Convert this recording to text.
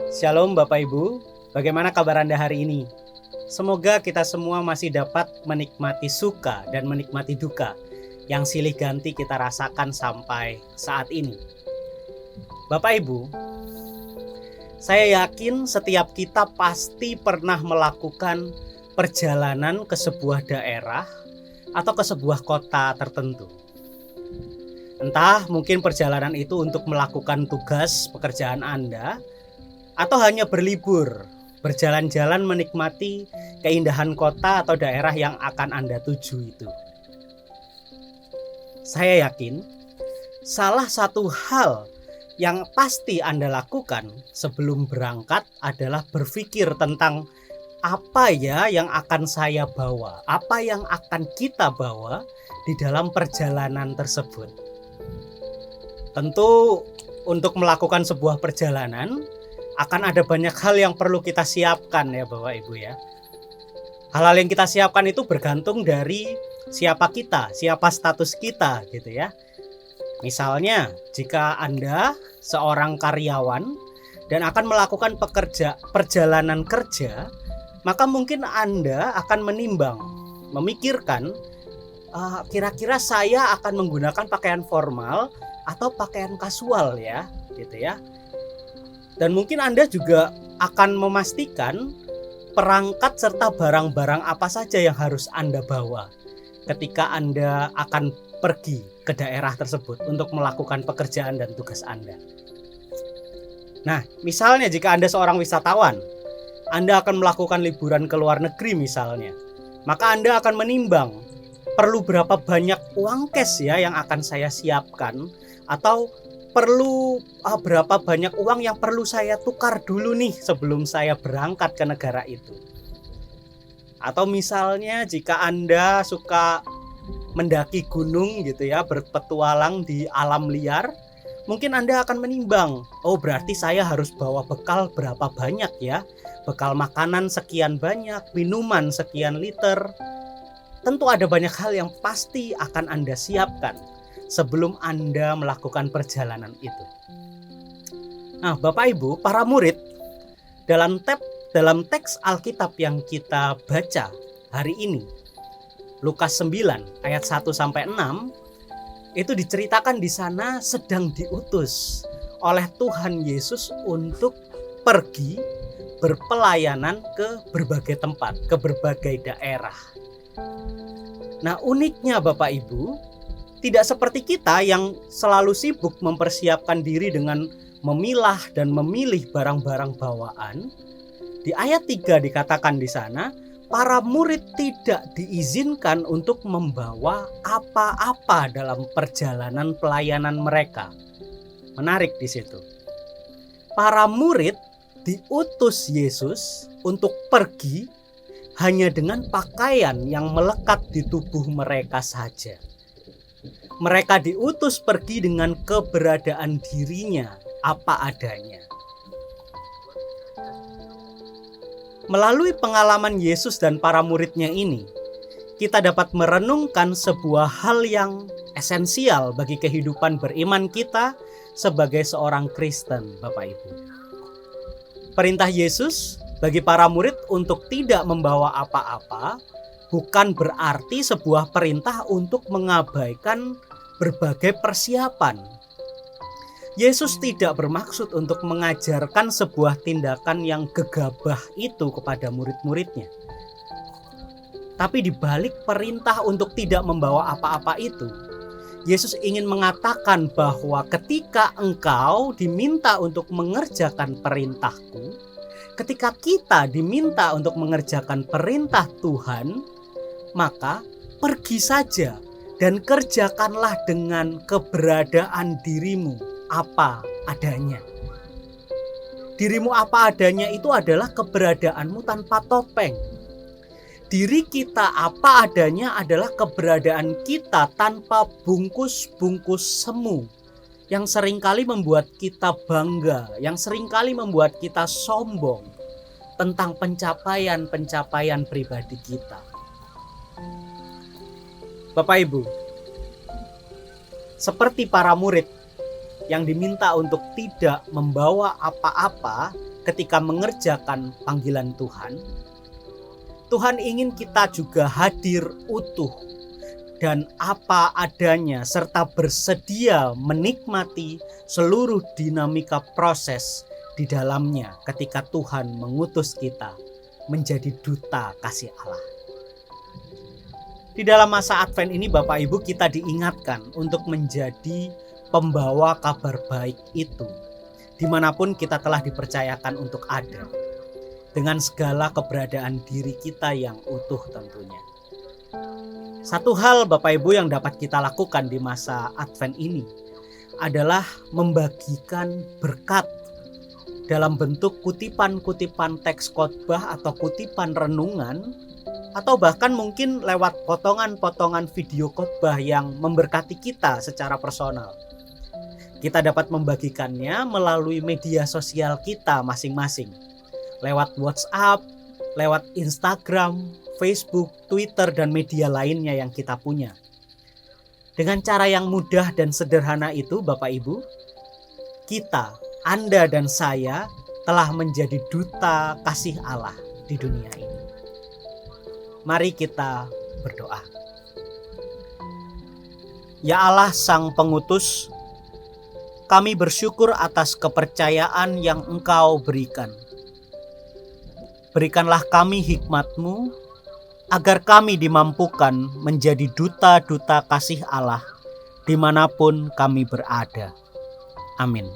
Shalom Bapak Ibu, bagaimana kabar Anda hari ini? Semoga kita semua masih dapat menikmati suka dan menikmati duka yang silih ganti kita rasakan sampai saat ini. Bapak Ibu, saya yakin setiap kita pasti pernah melakukan perjalanan ke sebuah daerah atau ke sebuah kota tertentu. Entah mungkin perjalanan itu untuk melakukan tugas pekerjaan Anda, atau hanya berlibur, berjalan-jalan menikmati keindahan kota atau daerah yang akan Anda tuju itu. Saya yakin salah satu hal yang pasti Anda lakukan sebelum berangkat adalah berpikir tentang apa ya yang akan saya bawa, apa yang akan kita bawa di dalam perjalanan tersebut. Tentu untuk melakukan sebuah perjalanan akan ada banyak hal yang perlu kita siapkan ya Bapak Ibu ya. Hal-hal yang kita siapkan itu bergantung dari siapa kita, siapa status kita gitu ya. Misalnya jika Anda seorang karyawan dan akan melakukan perjalanan kerja, maka mungkin Anda akan menimbang, memikirkan kira-kira saya akan menggunakan pakaian formal atau pakaian kasual ya gitu ya. Dan mungkin Anda juga akan memastikan perangkat serta barang-barang apa saja yang harus Anda bawa ketika Anda akan pergi ke daerah tersebut untuk melakukan pekerjaan dan tugas Anda. Nah, misalnya jika Anda seorang wisatawan, Anda akan melakukan liburan ke luar negeri misalnya, maka Anda akan menimbang perlu berapa banyak uang cash ya yang akan saya siapkan, atau perlu berapa banyak uang yang perlu saya tukar dulu nih sebelum saya berangkat ke negara itu. Atau misalnya jika Anda suka mendaki gunung gitu ya, berpetualang di alam liar, mungkin Anda akan menimbang, oh berarti saya harus bawa bekal berapa banyak ya, bekal makanan sekian banyak, minuman sekian liter. Tentu ada banyak hal yang pasti akan Anda siapkan sebelum Anda melakukan perjalanan itu. Nah, Bapak Ibu, para murid, dalam teks Alkitab yang kita baca hari ini, Lukas 9 ayat 1 sampai 6, itu diceritakan di sana sedang diutus oleh Tuhan Yesus untuk pergi berpelayanan ke berbagai tempat, ke berbagai daerah. Nah, uniknya Bapak Ibu, tidak seperti kita yang selalu sibuk mempersiapkan diri dengan memilah dan memilih barang-barang bawaan. Di ayat 3 dikatakan di sana, para murid tidak diizinkan untuk membawa apa-apa dalam perjalanan pelayanan mereka. Menarik di situ. Para murid diutus Yesus untuk pergi hanya dengan pakaian yang melekat di tubuh mereka saja. Mereka diutus pergi dengan keberadaan dirinya apa adanya. Melalui pengalaman Yesus dan para muridnya ini, kita dapat merenungkan sebuah hal yang esensial bagi kehidupan beriman kita sebagai seorang Kristen, Bapak Ibu. Perintah Yesus bagi para murid untuk tidak membawa apa-apa bukan berarti sebuah perintah untuk mengabaikan berbagai persiapan. Yesus tidak bermaksud untuk mengajarkan sebuah tindakan yang gegabah itu kepada murid-muridnya. Tapi di balik perintah untuk tidak membawa apa-apa itu, Yesus ingin mengatakan bahwa ketika engkau diminta untuk mengerjakan perintahku, ketika kita diminta untuk mengerjakan perintah Tuhan, maka pergi saja dan kerjakanlah dengan keberadaan dirimu apa adanya. Dirimu apa adanya itu adalah keberadaanmu tanpa topeng. Diri kita apa adanya adalah keberadaan kita tanpa bungkus-bungkus semu yang seringkali membuat kita bangga, yang seringkali membuat kita sombong tentang pencapaian-pencapaian pribadi kita. Bapak Ibu, seperti para murid yang diminta untuk tidak membawa apa-apa ketika mengerjakan panggilan Tuhan, Tuhan ingin kita juga hadir utuh dan apa adanya serta bersedia menikmati seluruh dinamika proses di dalamnya ketika Tuhan mengutus kita menjadi duta kasih Allah. Di dalam masa Advent ini Bapak Ibu kita diingatkan untuk menjadi pembawa kabar baik itu dimanapun kita telah dipercayakan untuk ada, dengan segala keberadaan diri kita yang utuh tentunya. Satu hal Bapak Ibu yang dapat kita lakukan di masa Advent ini adalah membagikan berkat dalam bentuk kutipan-kutipan teks khotbah atau kutipan renungan, atau bahkan mungkin lewat potongan-potongan video khotbah yang memberkati kita secara personal. Kita dapat membagikannya melalui media sosial kita masing-masing, lewat WhatsApp, lewat Instagram, Facebook, Twitter, dan media lainnya yang kita punya. Dengan cara yang mudah dan sederhana itu Bapak Ibu, kita, Anda dan saya telah menjadi duta kasih Allah di dunia ini. Mari kita berdoa. Ya Allah Sang Pengutus, kami bersyukur atas kepercayaan yang Engkau berikan. Berikanlah kami hikmat-Mu, agar kami dimampukan menjadi duta-duta kasih Allah dimanapun kami berada. Amin.